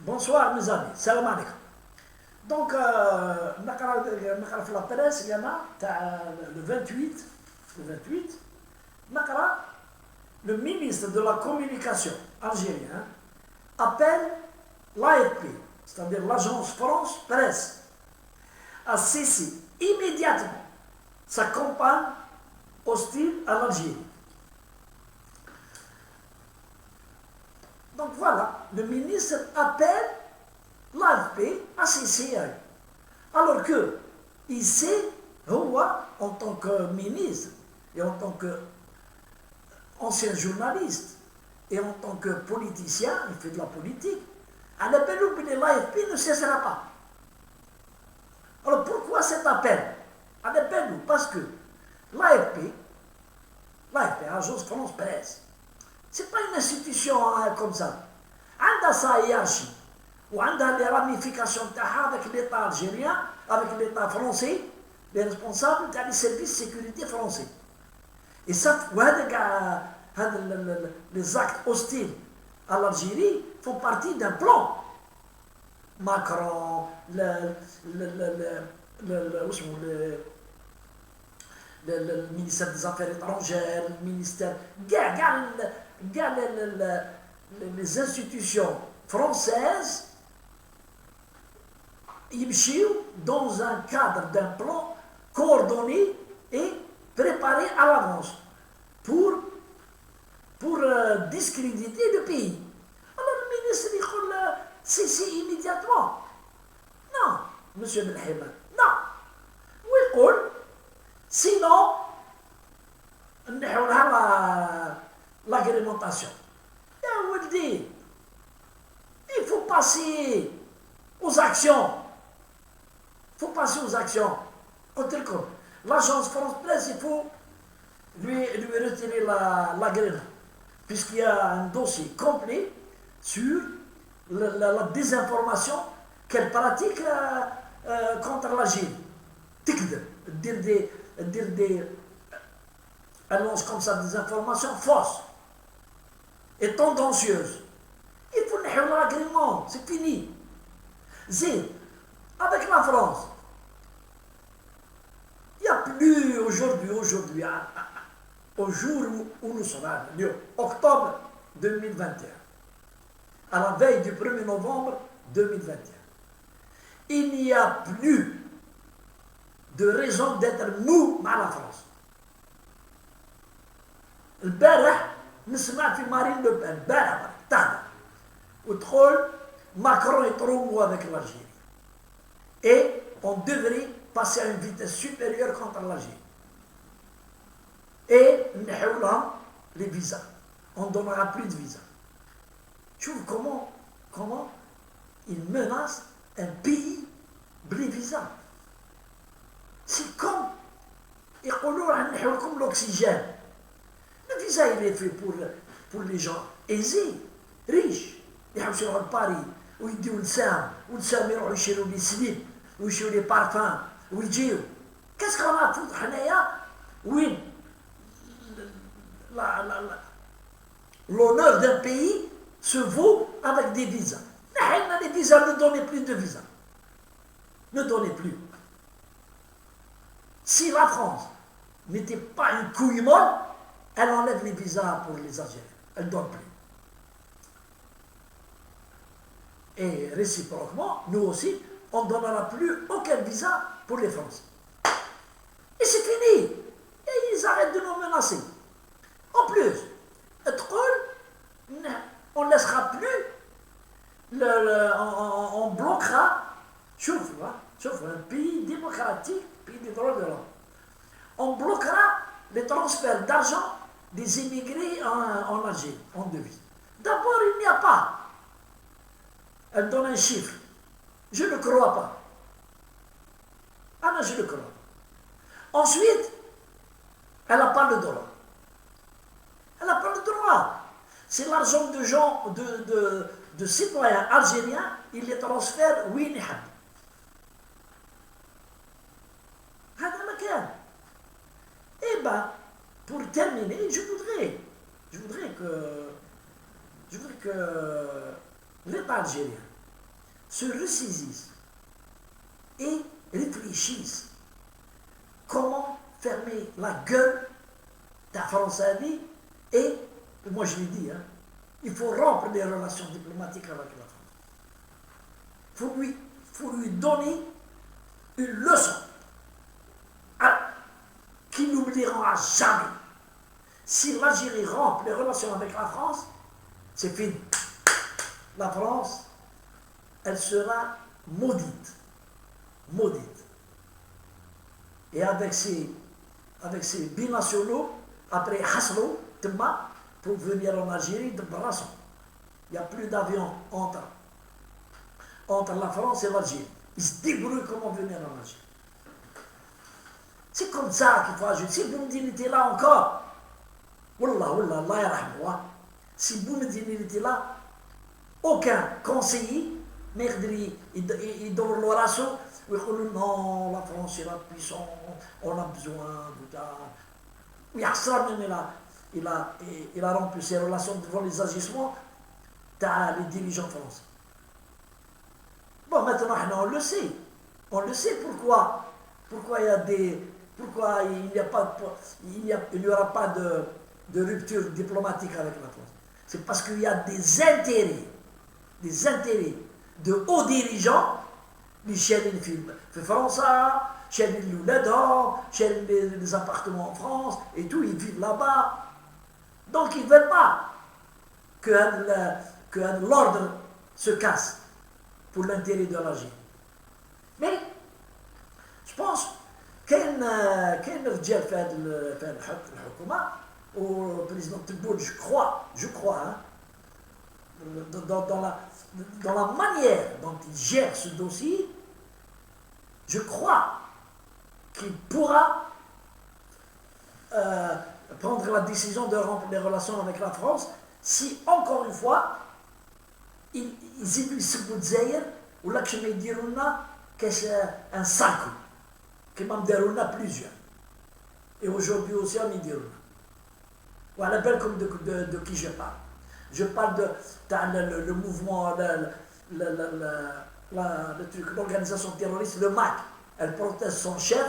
Bonsoir mes amis, salam alaikum. Donc, نقرا في la presse, il y en a le 28, نقرا le ministre de la communication algérien appelle l'AFP, c'est-à-dire l'agence France Presse, à cesser immédiatement sa campagne hostile à l'Algérie. Donc voilà, le ministre appelle l'AFP à cesser. Alors que il sait, en tant que ministre et en tant qu'ancien journaliste et en tant que politicien, il fait de la politique, un appel de l'AFP ne cessera pas. Alors pourquoi cet appel? Un appel parce que l'AFP, Agence France Presse, c'est pas une institution comme ça. Elle a sa hiérarchie. Ou elle a les ramifications avec l'État algérien, avec l'État français, les responsables des services de sécurité français. Et ça, les actes hostiles à l'Algérie font partie d'un plan. Macron, le ministère des Affaires étrangères, le ministère, les institutions françaises, ils dans un cadre d'un plan coordonné et préparé à l'avance pour discréditer le pays. Alors le ministre dit cessez immédiatement. Non, monsieur Belhema, non. Oui, sinon, on a l'agrémentation. Et on vous dit, il faut passer aux actions. Il faut passer aux actions. L'agence France Presse, il faut lui retirer l'agrément. Puisqu'il y a un dossier complet sur la désinformation qu'elle pratique contre l'Algérie. Dire des annonces comme ça, des informations fausses et tendancieuses. Il faut l'agrément, c'est fini. Zé, avec la France, il n'y a plus aujourd'hui, au jour où nous sommes, octobre 2021, à la veille du 1er novembre 2021, il n'y a plus de raison d'être mou à la France. البارح نسمع في مارين لو بان البارح تاعنا ودخل Macron est trop mou avec l'Algérie. Et on devrait passer à une vitesse supérieure contre l'Algérie. Et les visas. On ne donnera plus de visas. Tu vois comment il menace un pays blé visa. C'est comme l'oxygène. Le visa, il est fait pour les gens aisés, riches. يحوسوا يروحوا لباري ويديو والسام يروحوا يشيروا لي سليب ويشيروا لي بارفان ويجيو كاسكو نفوت حنايا وين l'honneur d'un pays se vaut avec des visas. Les visas, ne donnez plus de visas. Ne donnez plus. Si la France n'était pas une couille molle, elle enlève les visas pour les Algériens. Elle ne donne plus. Et réciproquement, nous aussi, on ne donnera plus aucun visa pour les Français. Et c'est fini. Et ils arrêtent de nous menacer. En plus, on ne laissera plus, on bloquera, sauf un pays démocratique, pays des droits de l'homme. On bloquera les transferts d'argent des immigrés en Algérie, en devise. D'abord, il n'y a pas. Elle donne un chiffre. Je ne crois pas. Ah non, je ne crois pas. Ensuite, elle n'a pas le droit. Elle n'a pas le droit. C'est l'argent de gens, de citoyens algériens, il les transfère où il est. Et bien, pour terminer, je voudrais que l'État algérien se ressaisissent et réfléchissent comment fermer la gueule de la France à vie. Et, moi je l'ai dit, hein, il faut rompre les relations diplomatiques avec la France. Il faut lui donner une leçon qui n'oubliera jamais. Si l'Algérie rompt les relations avec la France, c'est fini. La France, elle sera maudite. Maudite. Et avec ces binationaux, après Haslo, Tema, pour venir en Algérie, de Brasson. Il n'y a plus d'avion entre la France et l'Algérie. Ils se débrouillent comment venir en Algérie. C'est comme ça qu'il faut agir. Si Boumediene était là encore, Wallah, Allah yarhamou, si Boumediene était là, aucun conseiller il donne le rassou, il dit non, la France est la puissance, on a besoin de ça. Oui, Hassan même il a rompu ses relations devant les agissements des dirigeants français. Bon, maintenant, on le sait. On le sait pourquoi il n'y aura pas de rupture diplomatique avec la France. C'est parce qu'il y a des intérêts de hauts dirigeants, Michel fait France, chez les appartements en France, et tout, ils vivent là-bas. Donc ils ne veulent pas que l'ordre se casse pour l'intérêt de l'Algérie. Mais je pense كاين رجال في هذا الحكومه والبريزيدون تبون je crois hein, dans la manière dont il gère ce dossier, je crois qu'il pourra prendre la décision de rompre les relations avec la France si, encore une fois, يزيدوا يسبوا الجزائر ولا كش ما يديروا لنا كاش ان ساكو كما داروا لنا بليزيور. Et aujourd'hui aussi, on y dit. Voilà, comme de qui je parle. Je parle de le mouvement, l'organisation terroriste, le MAC. Elle protège son chef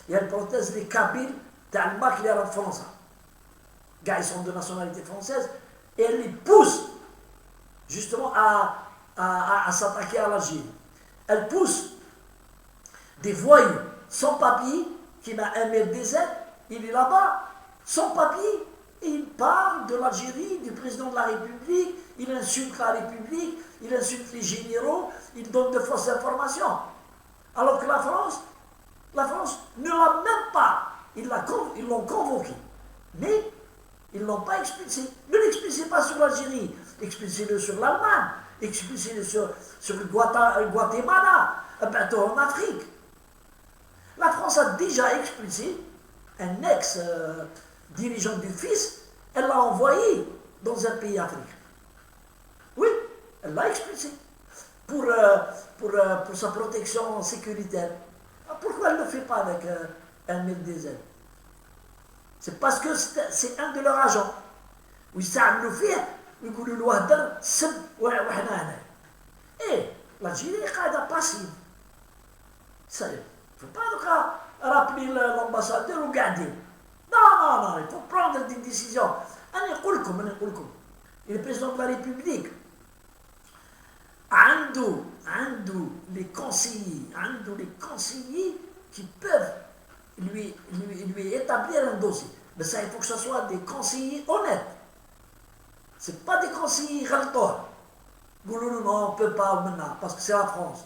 et elle protège les Kabyles le MAC, il est en France. Gars, ils sont de nationalité française et elle les pousse justement à s'attaquer à l'Algérie. Elle pousse des voyous sans papier qui m'a un MLDZ, il est là-bas, sans papier, et il parle de l'Algérie, du président de la République, il insulte la République, il insulte les généraux, il donne de fausses informations. Alors que la France ne l'a même pas, ils l'ont convoqué, mais ils ne l'ont pas expulsé. Ne l'expulsez pas sur l'Algérie, expulsez-le sur l'Allemagne, expulsez-le sur le Guatemala, en Afrique. La France a déjà expulsé un ex-dirigeant du FIS, elle l'a envoyé dans un pays africain. Oui, elle l'a expulsé pour sa protection sécuritaire. Pourquoi elle ne le fait pas avec un MLDZ? C'est parce que c'est un de leurs agents. ويستعملوا فيه ويقولوا له هدر سب وحنا هنا. Et l'Algérie est قاعدة passive. Ça, il ne faut pas rappeler l'ambassadeur ou garder. Non, il faut prendre des décisions. أقول لكم. Et le président de la République عنده les conseillers qui peuvent lui établir un dossier. Mais ça, il faut que ce soit des conseillers honnêtes. Ce n'est pas des conseillers ghaltois. Non, on ne peut pas maintenant, parce que c'est la France.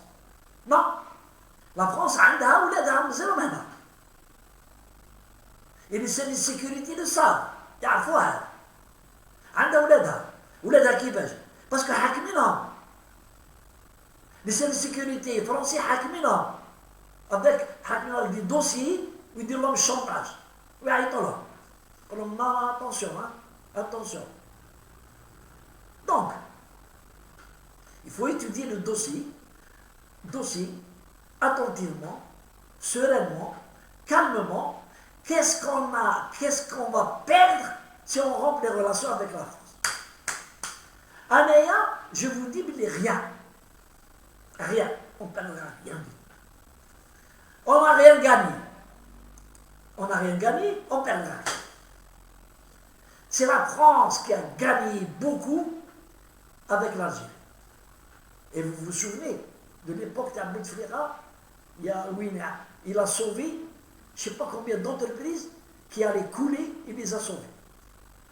Non. La France عندها ولادها مازالهم هنا. Et les services de sécurité le savent. يعرفوها. عندها ولادها كيفاش؟ parce que حاكمينهم. Les services de sécurité français حاكمينهم. avec حاكمينهم des dossiers ويدير لهم الشونطاج. ويعيطوا لهم. يقول لهم non, attention. Donc, il faut étudier le dossier attentivement, sereinement, calmement. Qu'est-ce qu'on va perdre si on rompt les relations avec la France? Anaya, je vous dis, mais rien. Rien. On ne perdra rien. On n'a rien gagné. On n'a rien gagné, on perdra. C'est la France qui a gagné beaucoup avec l'Algérie. Et vous vous souvenez de l'époque d'Bouteflika, il a sauvé, je ne sais pas combien d'entreprises qui allaient couler, il les a sauvées.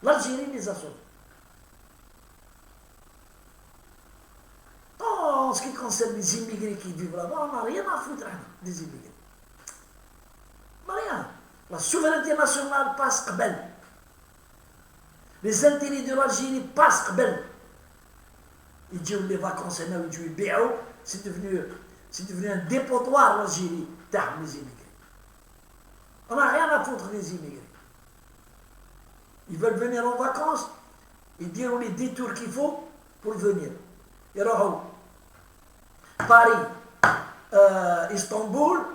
L'Algérie les a sauvées. En ce qui concerne les immigrés qui vivent là-bas, on n'a rien à foutre des immigrés. On n'a rien. La souveraineté nationale passe belle. Les intérêts de l'Algérie passent belle. Ils disent les vacances, c'est devenu un dépotoir l'Algérie, les immigrés. On n'a rien à foutre des immigrés. Ils veulent venir en vacances, ils diront les détours qu'il faut pour venir. Ils auront Paris, Istanbul,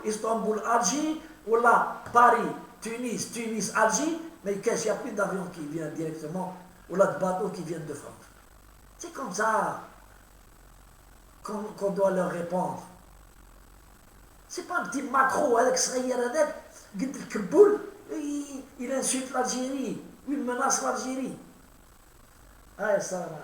Alger, ou là, Paris, Tunis, Alger, mais il n'y a plus d'avions qui viennent directement, ou là de bateaux qui viennent de France. C'est comme ça qu'on doit leur répondre. C'est pas un petit macro avec Srayaradet, il insulte l'Algérie, il menace l'Algérie. Ah, ça va.